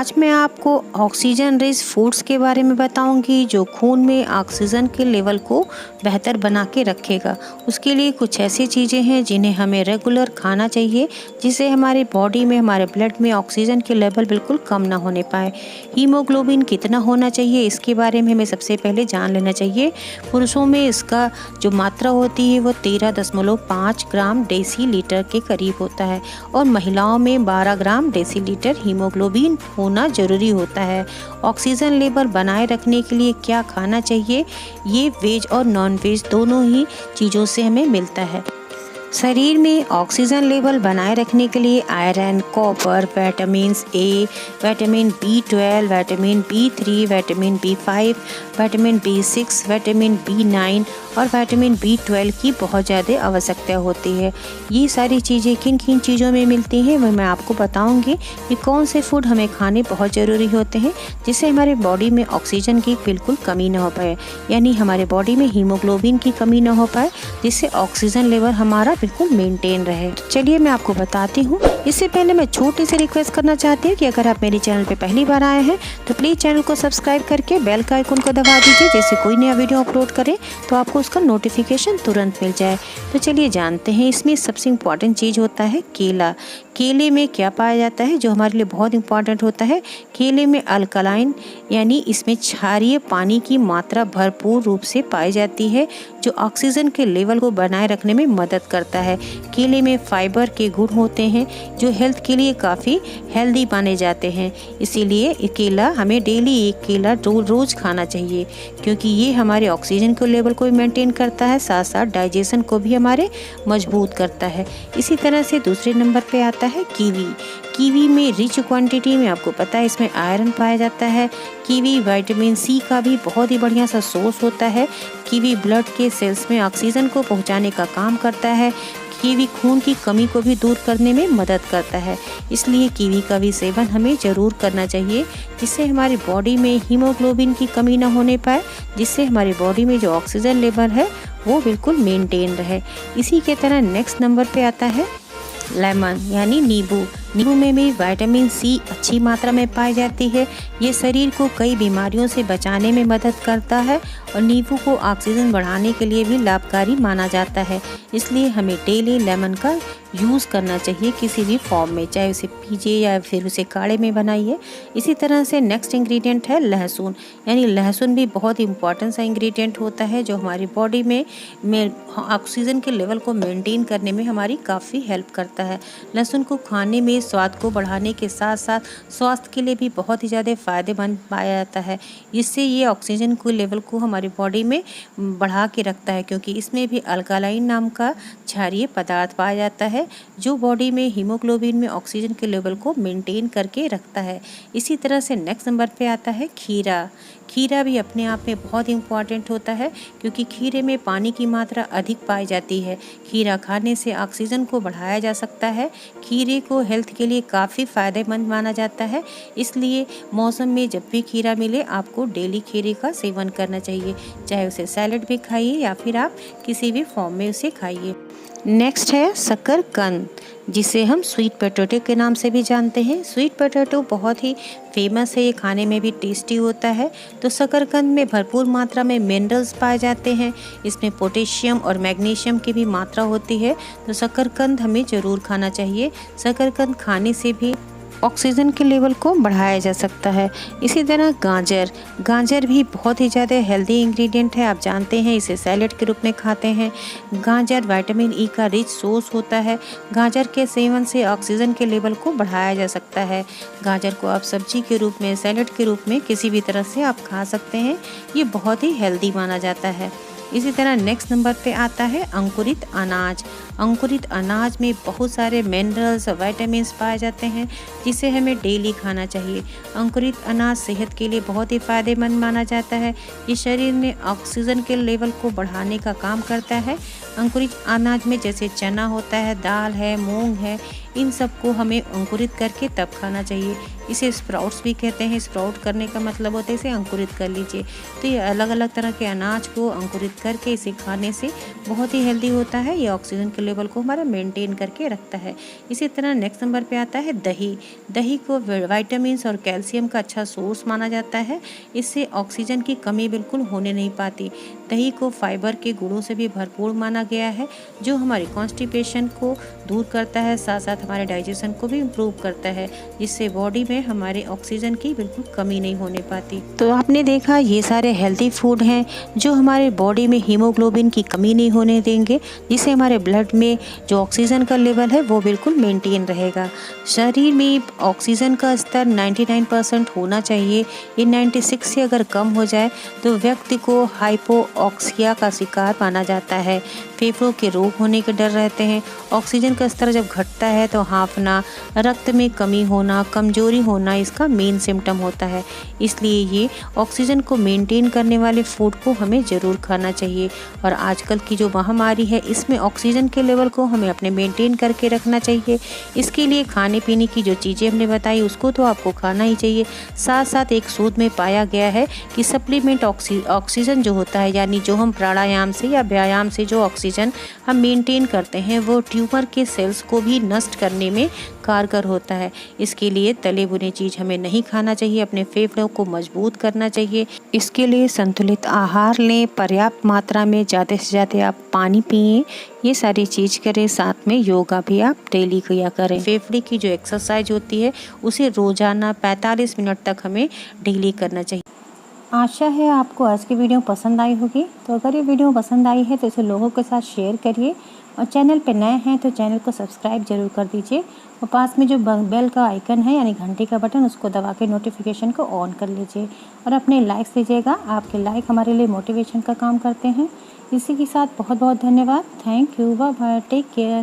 आज मैं आपको ऑक्सीजन रिच फूड्स के बारे में बताऊंगी जो खून में ऑक्सीजन के लेवल को बेहतर बना के रखेगा। उसके लिए कुछ ऐसी चीज़ें हैं जिन्हें हमें रेगुलर खाना चाहिए जिससे हमारी बॉडी में, हमारे ब्लड में ऑक्सीजन के लेवल बिल्कुल कम ना होने पाए। हीमोग्लोबिन कितना होना चाहिए इसके बारे में हमें सबसे पहले जान लेना चाहिए। पुरुषों में इसका जो मात्रा होती है वो 13.5 ग्राम डेसीलीटर के करीब होता है और महिलाओं में 12 ग्राम डेसीलीटर हीमोग्लोबिन होना जरूरी होता है। ऑक्सीजन लेवल बनाए रखने के लिए क्या खाना चाहिए, ये वेज और नॉन वेज दोनों ही चीज़ों से हमें मिलता है। शरीर में ऑक्सीजन लेवल बनाए रखने के लिए iron, copper, vitamin A, vitamin B12, vitamin B3, vitamin B5, vitamin B6, vitamin B9 और विटामिन B12 की बहुत ज़्यादा आवश्यकता होती है। ये सारी चीज़ें किन किन चीज़ों में मिलती हैं वो मैं आपको बताऊंगी कि कौन से फूड हमें खाने बहुत ज़रूरी होते हैं जिससे हमारे बॉडी में ऑक्सीजन की बिल्कुल कमी ना हो पाए, यानी हमारे बॉडी में हीमोग्लोबिन की कमी ना हो पाए, जिससे ऑक्सीजन लेवल हमारा बिल्कुल मेंटेन रहे। चलिए मैं आपको बताती हूँ। इससे पहले मैं छोटी सी रिक्वेस्ट करना चाहती हूँ कि अगर आप मेरे चैनल पे पहली बार आए हैं तो प्लीज़ चैनल को सब्सक्राइब करके बेल का आइकन को दबा दीजिए, जैसे कोई नया वीडियो अपलोड करें तो आपको उसका नोटिफिकेशन तुरंत मिल जाए। तो चलिए जानते हैं। इसमें सबसे इम्पॉर्टेंट चीज़ होता है केला। केले में क्या पाया जाता है जो हमारे लिए बहुत इंपॉर्टेंट होता है? केले में अल्कलाइन यानी इसमें क्षारीय पानी की मात्रा भरपूर रूप से पाई जाती है जो ऑक्सीजन के लेवल को बनाए रखने में मदद करता है। केले में फाइबर के गुण होते हैं जो हेल्थ के लिए काफ़ी हेल्दी माने जाते हैं। इसीलिए केला हमें डेली एक केला रोज़ खाना चाहिए क्योंकि ये हमारे ऑक्सीजन के लेवल को मेंटेन करता है, साथ साथ डाइजेशन को भी हमारे मजबूत करता है। इसी तरह से दूसरे नंबर पे आता है कीवी। कीवी में रिच क्वांटिटी में, आपको पता है, इसमें आयरन पाया जाता है। कीवी विटामिन सी का भी बहुत ही बढ़िया सा सोर्स होता है। कीवी ब्लड के सेल्स में ऑक्सीजन को पहुंचाने का काम करता है। कीवी खून की कमी को भी दूर करने में मदद करता है। इसलिए कीवी का भी सेवन हमें ज़रूर करना चाहिए जिससे हमारी बॉडी में हीमोग्लोबिन की कमी ना होने पाए, जिससे हमारी बॉडी में जो ऑक्सीजन लेवल है वो बिल्कुल मेंटेन रहे। इसी के तरह नेक्स्ट नंबर पे आता है लेमन यानी नींबू। नींबू में भी विटामिन सी अच्छी मात्रा में पाई जाती है। ये शरीर को कई बीमारियों से बचाने में मदद करता है और नींबू को ऑक्सीजन बढ़ाने के लिए भी लाभकारी माना जाता है। इसलिए हमें डेली लेमन का यूज़ करना चाहिए किसी भी फॉर्म में, चाहे उसे पीजिए या फिर उसे काढ़े में बनाइए। इसी तरह से नेक्स्ट इंग्रेडिएंट है लहसुन। यानी लहसुन भी बहुत इंपॉर्टेंट सा इंग्रेडिएंट होता है जो हमारी बॉडी में ऑक्सीजन के लेवल को मेंटेन करने में हमारी काफ़ी हेल्प करता है। लहसुन को खाने में स्वाद को बढ़ाने के साथ साथ स्वास्थ्य के लिए भी बहुत ही ज़्यादा फायदेमंद पाया जाता है। इससे ये ऑक्सीजन के लेवल को हमारी बॉडी में बढ़ा के रखता है क्योंकि इसमें भी अल्कालाइन नाम का क्षारीय पदार्थ पाया जाता है जो बॉडी में हीमोग्लोबिन में ऑक्सीजन के लेवल को मेंटेन करके रखता है। इसी तरह से नेक्स्ट नंबर पे आता है खीरा। खीरा भी अपने आप में बहुत इंपॉर्टेंट होता है क्योंकि खीरे में पानी की मात्रा अधिक पाई जाती है। खीरा खाने से ऑक्सीजन को बढ़ाया जा सकता है। खीरे को हेल्थ के लिए काफ़ी फ़ायदेमंद माना जाता है। इसलिए मौसम में जब भी खीरा मिले आपको डेली खीरे का सेवन करना चाहिए, चाहे उसे सैलेड में खाइए या फिर आप किसी भी फॉर्म में उसे खाइए। नेक्स्ट है शकरकंद, जिसे हम स्वीट पोटैटो के नाम से भी जानते हैं। स्वीट पोटैटो बहुत ही फेमस है, ये खाने में भी टेस्टी होता है। तो शकरकंद में भरपूर मात्रा में मिनरल्स पाए जाते हैं। इसमें पोटेशियम और मैग्नीशियम की भी मात्रा होती है, तो शकरकंद हमें ज़रूर खाना चाहिए। शकरकंद खाने से भी ऑक्सीजन के लेवल को बढ़ाया जा सकता है। इसी तरह गाजर भी बहुत ही ज़्यादा हेल्दी इंग्रेडिएंट है। आप जानते हैं इसे सैलेड के रूप में खाते हैं। गाजर विटामिन ई का रिच सोर्स होता है। गाजर के सेवन से ऑक्सीजन के लेवल को बढ़ाया जा सकता है। गाजर को आप सब्जी के रूप में, सैलेड के रूप में किसी भी तरह से आप खा सकते हैं। ये बहुत ही हेल्दी माना जाता है। इसी तरह नेक्स्ट नंबर पे आता है अंकुरित अनाज। अंकुरित अनाज में बहुत सारे मिनरल्स और विटामिन्स पाए जाते हैं जिसे हमें डेली खाना चाहिए। अंकुरित अनाज सेहत के लिए बहुत ही फ़ायदेमंद माना जाता है। ये शरीर में ऑक्सीजन के लेवल को बढ़ाने का काम करता है। अंकुरित अनाज में जैसे चना होता है, दाल है, मूंग है, इन सबको हमें अंकुरित करके तब खाना चाहिए। इसे स्प्राउट्स भी कहते हैं। स्प्राउट करने का मतलब होता है इसे अंकुरित कर लीजिए। तो ये अलग अलग तरह के अनाज को अंकुरित करके इसे खाने से बहुत ही हेल्दी होता है। ये ऑक्सीजन के लेवल को हमारा मेंटेन करके रखता है। इसी तरह नेक्स्ट नंबर पे आता है दही। दही को विटामिन्स और कैल्शियम का अच्छा सोर्स माना जाता है। इससे ऑक्सीजन की कमी बिल्कुल होने नहीं पाती। दही को फाइबर के गुणों से भी भरपूर माना गया है, जो हमारी कॉन्स्टिपेशन को दूर करता है, साथ साथ हमारे डाइजेशन को भी इम्प्रूव करता है, जिससे बॉडी में हमारे ऑक्सीजन की बिल्कुल कमी नहीं होने पाती। तो आपने देखा ये सारे हेल्दी फूड हैं जो हमारे बॉडी में हीमोग्लोबिन की कमी नहीं होने देंगे, जिससे हमारे ब्लड में जो ऑक्सीजन का लेवल है वो बिल्कुल मेंटेन रहेगा। शरीर में ऑक्सीजन का स्तर 99% होना चाहिए। ये 96 से अगर कम हो जाए तो व्यक्ति को हाइपोऑक्सिया का शिकार माना जाता है। फेफड़ों के रोग होने के डर रहते हैं। ऑक्सीजन का स्तर जब घटता है तो हाँफना, रक्त में कमी होना, कमजोरी होना इसका मेन सिम्टम होता है। इसलिए ये ऑक्सीजन को मेंटेन करने वाले फूड को हमें ज़रूर खाना चाहिए। और आजकल की जो महामारी है इसमें ऑक्सीजन के लेवल को हमें अपने मेंटेन करके रखना चाहिए। इसके लिए खाने पीने की जो चीज़ें हमने बताई उसको तो आपको खाना ही चाहिए। साथ साथ एक शोध में पाया गया है कि सप्लीमेंट ऑक्सीजन जो होता है, यानी जो हम प्राणायाम से या व्यायाम से जो ऑक्सीजन हम मेंटेन करते हैं, वो ट्यूमर के सेल्स को भी नष्ट करने में कारगर होता है। इसके लिए तले भुने चीज़ हमें नहीं खाना चाहिए। अपने फेफड़ों को मजबूत करना चाहिए। इसके लिए संतुलित आहार लें, पर्याप्त मात्रा में ज़्यादा से ज़्यादा आप पानी पिएं, ये सारी चीज़ करें। साथ में योगा भी आप डेली किया करें। फेफड़े की जो एक्सरसाइज होती है उसे रोज़ाना 45 मिनट तक हमें डेली करना चाहिए। आशा है आपको आज की वीडियो पसंद आई होगी। तो अगर ये वीडियो पसंद आई है तो इसे लोगों के साथ शेयर करिए, और चैनल पे नए हैं तो चैनल को सब्सक्राइब जरूर कर दीजिए, और पास में जो बेल का आइकन है यानी घंटी का बटन, उसको दबा के नोटिफिकेशन को ऑन कर लीजिए, और अपने लाइक्स दीजिएगा। आपके लाइक हमारे लिए मोटिवेशन का काम करते हैं। इसी के साथ बहुत बहुत धन्यवाद। Thank you, bye bye, take care.